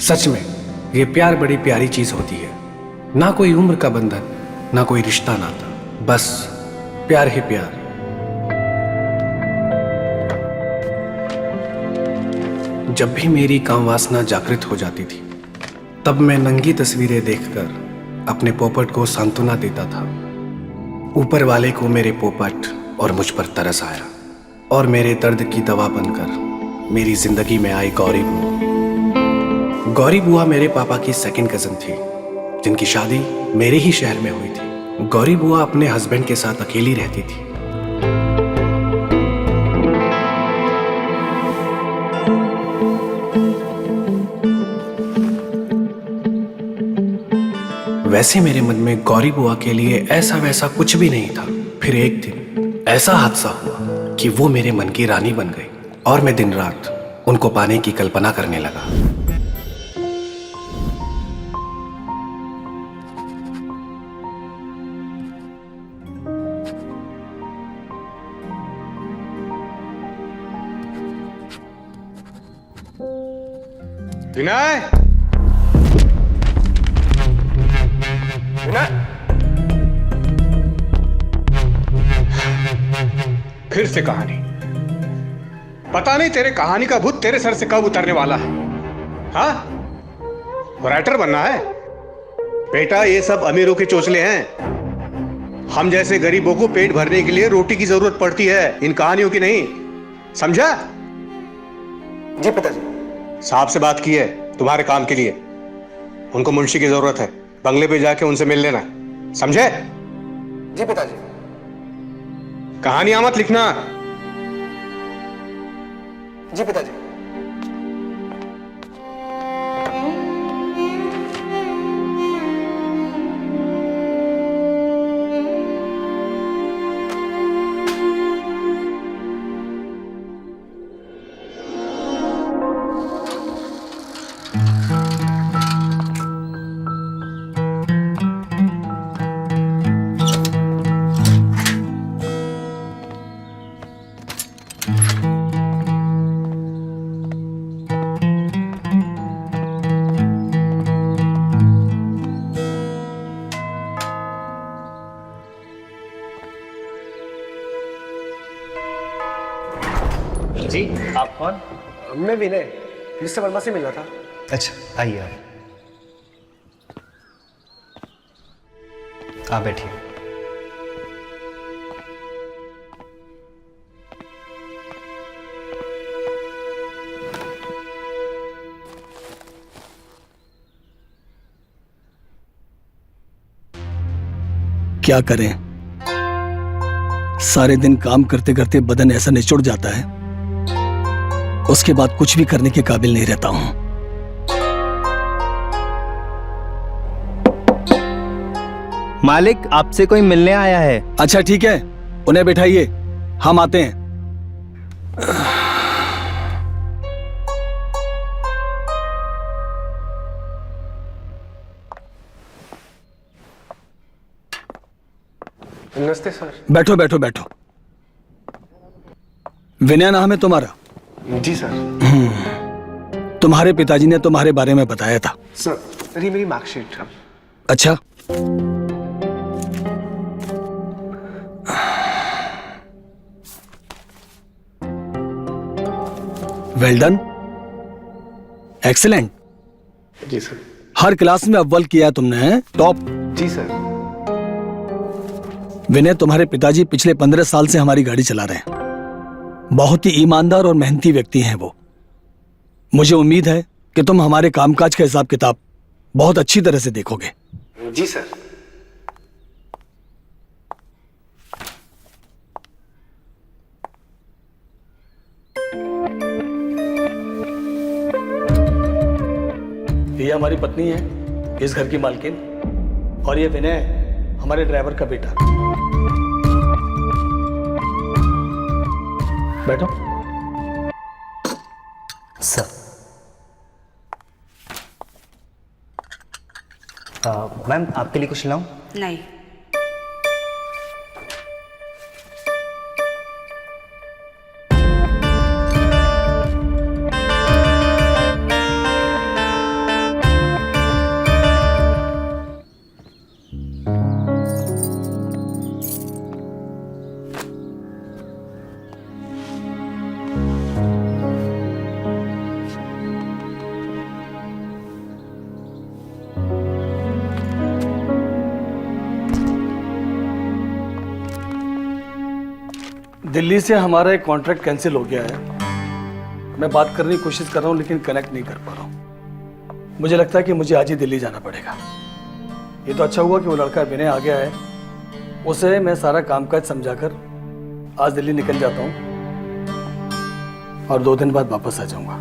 सच में ये प्यार बड़ी प्यारी चीज होती है। ना कोई उम्र का बंधन, ना कोई रिश्ता नाता, बस प्यार ही प्यार। जब भी मेरी काम वासना जागृत हो जाती थी, तब मैं नंगी तस्वीरें देखकर अपने पोपट को सांत्वना देता था। ऊपर वाले को मेरे पोपट और मुझ पर तरस आया और मेरे दर्द की दवा बनकर मेरी जिंदगी में आई गौरी बुआ। गौरी बुआ मेरे पापा की सेकंड कजन थी, जिनकी शादी मेरे ही शहर में हुई थी। गौरी बुआ अपने हस्बैंड के साथ अकेली रहती थी। वैसे मेरे मन में गौरी बुआ के लिए ऐसा वैसा कुछ भी नहीं था। फिर एक दिन ऐसा हादसा हुआ कि वो मेरे मन की रानी बन गई और मैं दिन रात उनको पाने की कल्पना करने लगा। विनय, विनय, फिर से कहानी। पता नहीं तेरे कहानी का भूत तेरे सर से कब उतरने वाला है। हाँ, राइटर बनना है बेटा। ये सब अमीरों के चोचले हैं। हम जैसे गरीबों को पेट भरने के लिए रोटी की जरूरत पड़ती है, इन कहानियों की नहीं। समझा? जी पिताजी। साहब से बात की है तुम्हारे काम के लिए। उनको मुंशी की जरूरत है, बंगले पे जाके उनसे मिल लेना। समझे? जी पिताजी। कहानियां मत लिखना। जी पिताजी। जी, आप कौन? मैं विनय, मिस्टर वर्मा से मिलना था। अच्छा, आइए आप बैठिए। क्या करें, सारे दिन काम करते करते बदन ऐसा निचुड़ जाता है, उसके बाद कुछ भी करने के काबिल नहीं रहता हूं। मालिक, आपसे कोई मिलने आया है। अच्छा ठीक है, उन्हें बैठाइए, हम आते हैं। नमस्ते सर। बैठो बैठो बैठो। विनय नाम है तुम्हारा? जी सर। तुम्हारे पिताजी ने तुम्हारे बारे में बताया था। सर ये मेरी मार्कशीट है। अच्छा, वेल डन, एक्सीलेंट। जी सर। हर क्लास में अव्वल किया है तुमने, टॉप। जी सर। विनय, तुम्हारे पिताजी पिछले 15 साल से हमारी गाड़ी चला रहे हैं। बहुत ही ईमानदार और मेहनती व्यक्ति हैं वो। मुझे उम्मीद है कि तुम हमारे कामकाज का हिसाब किताब बहुत अच्छी तरह से देखोगे। जी सर। ये हमारी पत्नी है, इस घर की मालकिन, और ये विनय हमारे ड्राइवर का बेटा। बैठो। सर, मैम आपके लिए कुछ लाऊं? नहीं। दिल्ली से हमारा एक कॉन्ट्रैक्ट कैंसिल हो गया है। मैं बात करने की कोशिश कर रहा हूँ लेकिन कनेक्ट नहीं कर पा रहा हूँ। मुझे लगता है कि मुझे आज ही दिल्ली जाना पड़ेगा। ये तो अच्छा हुआ कि वो लड़का विनय आ गया है। उसे मैं सारा कामकाज समझाकर आज दिल्ली निकल जाता हूँ और 2 दिन बाद वापस आ जाऊंगा।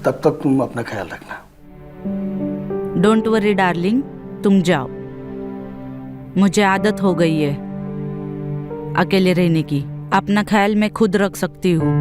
तब तक तुम अपना ख्याल रखना। डोंट वरी डार्लिंग, तुम जाओ। मुझे आदत हो गई है अकेले रहने की। अपना ख्याल मैं खुद रख सकती हूँ।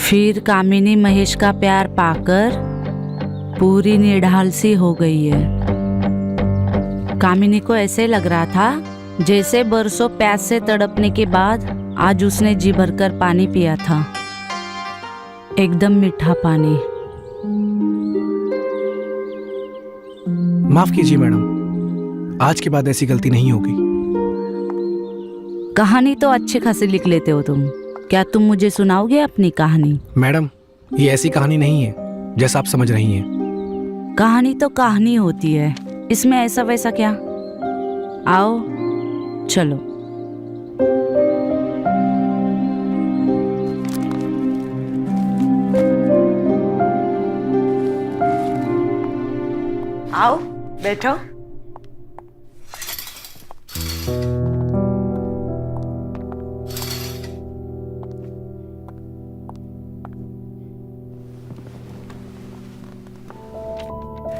फिर कामिनी महेश का प्यार पाकर पूरी निढाल सी हो गई है। कामिनी को ऐसे लग रहा था जैसे बरसों प्यास से तड़पने के बाद आज उसने जी भरकर पानी पिया था, एकदम मीठा पानी। माफ कीजिए मैडम, आज के बाद ऐसी गलती नहीं होगी। कहानी तो अच्छी खासी लिख लेते हो तुम। क्या तुम मुझे सुनाओगे अपनी कहानी? मैडम, ये ऐसी कहानी नहीं है जैसा आप समझ रही हैं। कहानी तो कहानी होती है, इसमें ऐसा वैसा क्या। आओ चलो। आओ बैठो।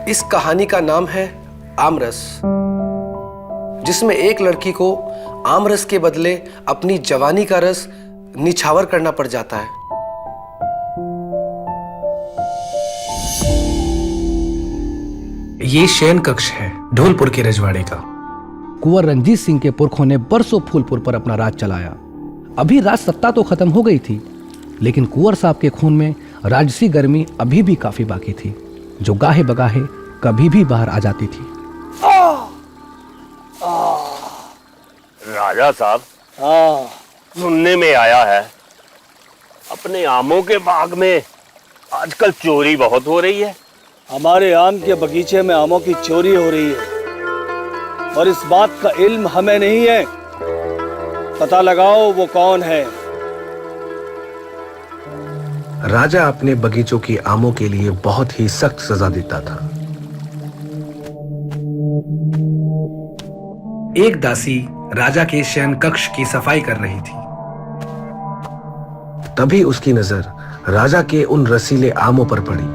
इस कहानी का नाम है आमरस, जिसमें एक लड़की को आमरस के बदले अपनी जवानी का रस निछावर करना पड़ जाता है। ये शयन कक्ष है ढोलपुर के रजवाड़े का। कुंवर रंजीत सिंह के पुरखों ने बरसों फूलपुर पर अपना राज चलाया। अभी राज सत्ता तो खत्म हो गई थी, लेकिन कुंवर साहब के खून में राजसी गर्मी अभी भी काफी बाकी थी, जो गाहे बगाहे कभी भी बाहर आ जाती थी। राजा साहब, हाँ, सुनने में आया है अपने आमों के बाग में आजकल चोरी बहुत हो रही है। हमारे आम के बगीचे में आमों की चोरी हो रही है और इस बात का इल्म हमें नहीं है। पता लगाओ वो कौन है। राजा अपने बगीचों की आमों के लिए बहुत ही सख्त सजा देता था। एक दासी राजा के शयन कक्ष की सफाई कर रही थी। तभी उसकी नजर राजा के उन रसीले आमों पर पड़ी।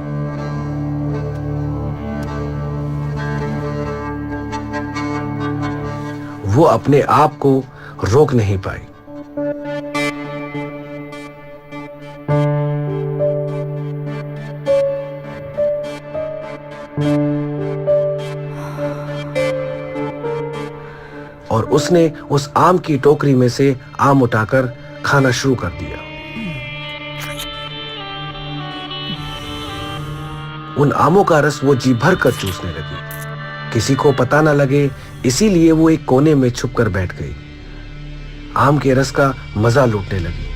वो अपने आप को रोक नहीं पाई। और उसने उस आम की टोकरी में से आम उठाकर खाना शुरू कर दिया। उन आमों का रस वो जी भर कर चूसने लगी। किसी को पता न लगे, इसीलिए वो एक कोने में छुपकर बैठ गई। आम के रस का मजा लूटने लगी।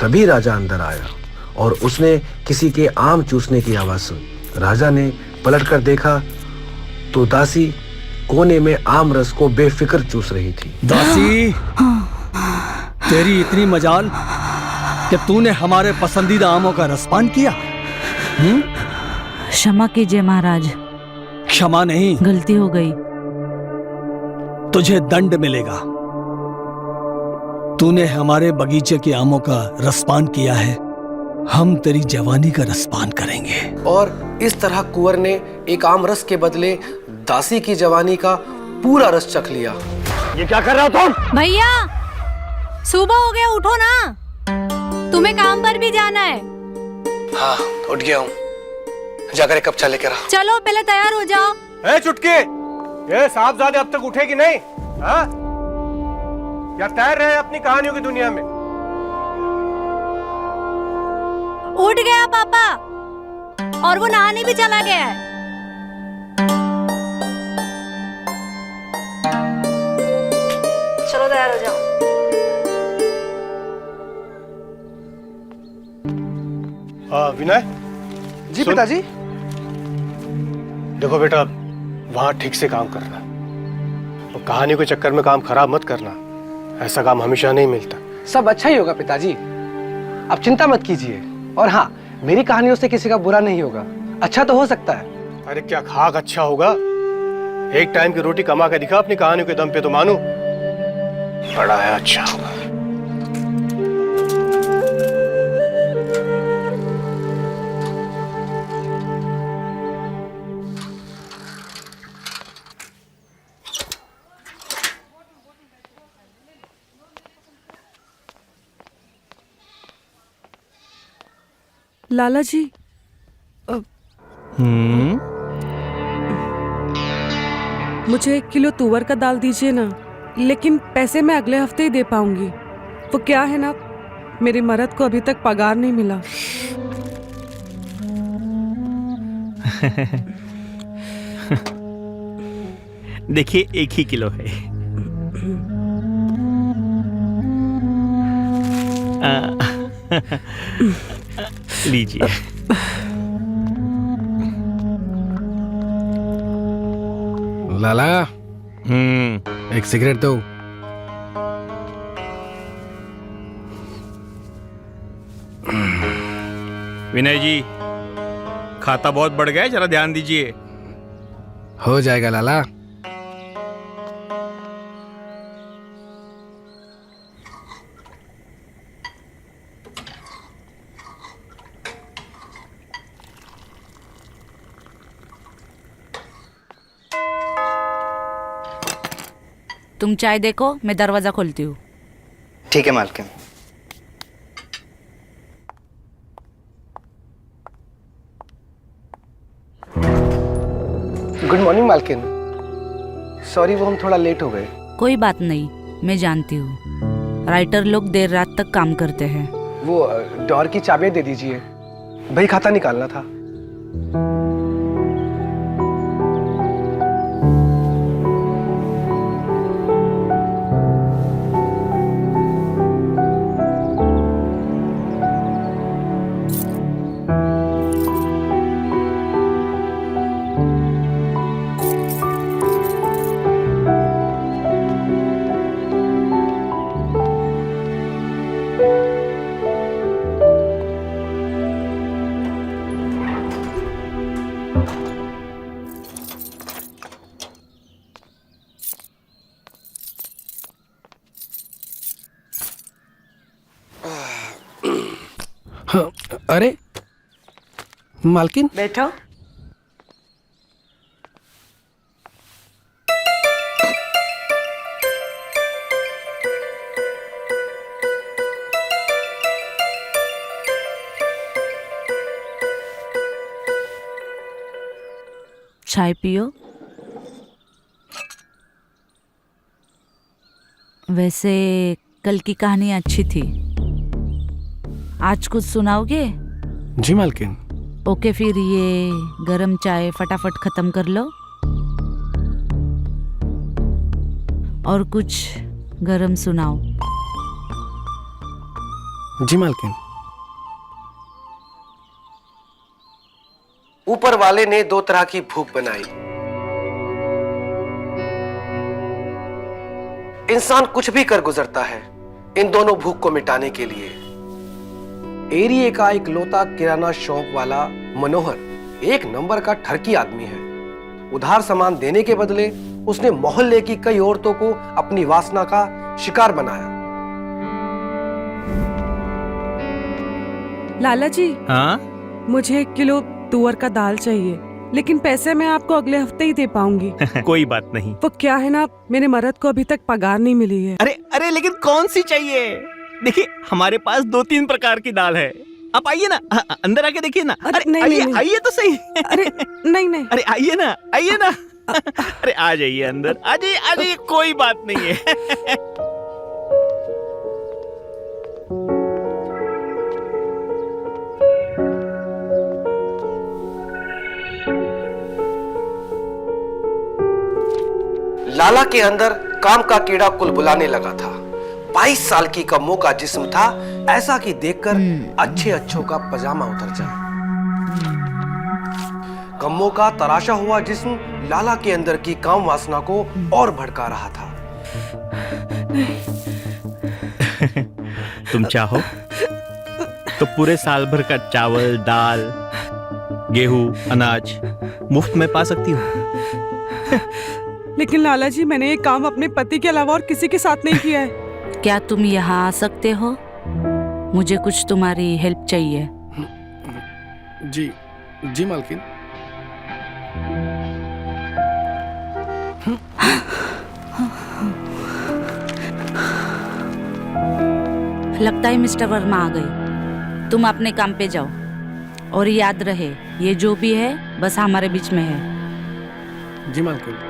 तभी राजा अंदर आया और उसने किसी के आम चूसने की आवाज सुनी। राजा ने पलटकर देखा तो दासी कोने में आम रस को बेफिक्र चूस रही थी। दासी, तेरी इतनी मजाल कि तूने हमारे पसंदीदा आमों का रसपान किया। क्षमा कीजिए महाराज। क्षमा नहीं, गलती हो गई। तुझे दंड मिलेगा। तूने हमारे बगीचे के आमों का रसपान किया है, हम तेरी जवानी का रसपान करेंगे। और इस तरह कुंवर ने एक आम रस के बदले दासी की जवानी का पूरा रस चख लिया। ये क्या कर रहा हो तुम? भैया, सुबह हो गया, उठो ना, तुम्हें काम पर भी जाना है। हाँ, उठ गया हूँ। जाकर एक कप चाय लेकर आ। चलो पहले तैयार हो जाओ। ए चुटकी, ये साहबजादे अब तक उठे कि नहीं? हाँ? या तैर रहे हैं अपनी कहानियों की दुनिया में? उठ गया पापा, और वो नहाने भी चला गया है। चलो तैयार हो जाओ। विनय जी सुन। पिताजी। देखो बेटा, वहां ठीक से काम करना, और कहानी के चक्कर में काम खराब मत करना। ऐसा काम हमेशा नहीं मिलता। सब अच्छा ही होगा पिताजी, आप चिंता मत कीजिए। और हाँ, मेरी कहानियों से किसी का बुरा नहीं होगा, अच्छा तो हो सकता है। अरे क्या खाक अच्छा होगा? एक टाइम की रोटी कमा के दिखा अपनी कहानियों के दम पे तो मानो बड़ा है, अच्छा होगा। लाला जी, मुझे 1 किलो तुअर का दाल दीजिए ना, लेकिन पैसे मैं अगले हफ्ते ही दे पाऊंगी। वो क्या है ना, मेरे मर्द को अभी तक पगार नहीं मिला। देखिए 1 ही किलो है। लीजिए। लाला, एक सिगरेट दो। विनय जी, खाता बहुत बढ़ गया है, जरा ध्यान दीजिए। हो जाएगा लाला। तुम चाय देखो, मैं दरवाजा खोलती हूँ। ठीक है मालकिन। गुड मॉर्निंग मालकिन, सॉरी वो हम थोड़ा लेट हो गए। कोई बात नहीं, मैं जानती हूँ राइटर लोग देर रात तक काम करते हैं। वो डोर की चाबियां दे दीजिए, भाई खाता निकालना था। हाँ, अरे मालकिन, बैठो। चाय पियो। वैसे कल की कहानी अच्छी थी, आज कुछ सुनाओगे? जी मालकिन। ओके, फिर ये गरम चाय फटाफट खत्म कर लो और कुछ गरम सुनाओ। जी मालकिन। ऊपर वाले ने 2 तरह की भूख बनाई। इंसान कुछ भी कर गुजरता है इन दोनों भूख को मिटाने के लिए। एरिया का एक लौता किराना शॉप वाला मनोहर 1 नंबर का ठरकी आदमी है। उधार सामान देने के बदले उसने मोहल्ले की कई औरतों को अपनी वासना का शिकार बनाया। लाला जी, हाँ, मुझे 1 किलो तुअर का दाल चाहिए, लेकिन पैसे मैं आपको अगले हफ्ते ही दे पाऊंगी। कोई बात नहीं। वो क्या है ना, मेरे मर्द को अभी तक पगार नहीं मिली है। अरे अरे, लेकिन कौन सी चाहिए? देखिए हमारे पास 2-3 प्रकार की दाल है, आप आइए ना, अंदर आके देखिए ना। अरे नहीं, आइए नहीं। आइए तो सही। अरे नहीं नहीं, अरे आइए ना, आइए ना। अरे आ जाइए अंदर, आ जाइए, कोई बात नहीं है। लाला के अंदर काम का कीड़ा कुलबुलाने लगा था। 22 साल की कम्मो का जिस्म था, ऐसा कि देखकर अच्छे अच्छों का पजामा उतर जाए। कम्मो का तराशा हुआ जिस्म लाला के अंदर की काम वासना को और भड़का रहा था। तुम चाहो तो पूरे साल भर का चावल, दाल, गेहूं, अनाज मुफ्त में पा सकती हो। लेकिन लाला जी, मैंने ये काम अपने पति के अलावा और किसी के साथ नहीं किया है। क्या तुम यहाँ आ सकते हो? मुझे कुछ तुम्हारी हेल्प चाहिए। जी जी मालकिन। लगता है मिस्टर वर्मा आ गए। तुम अपने काम पे जाओ और याद रहे, ये जो भी है बस हमारे बीच में है। जी मालकिन।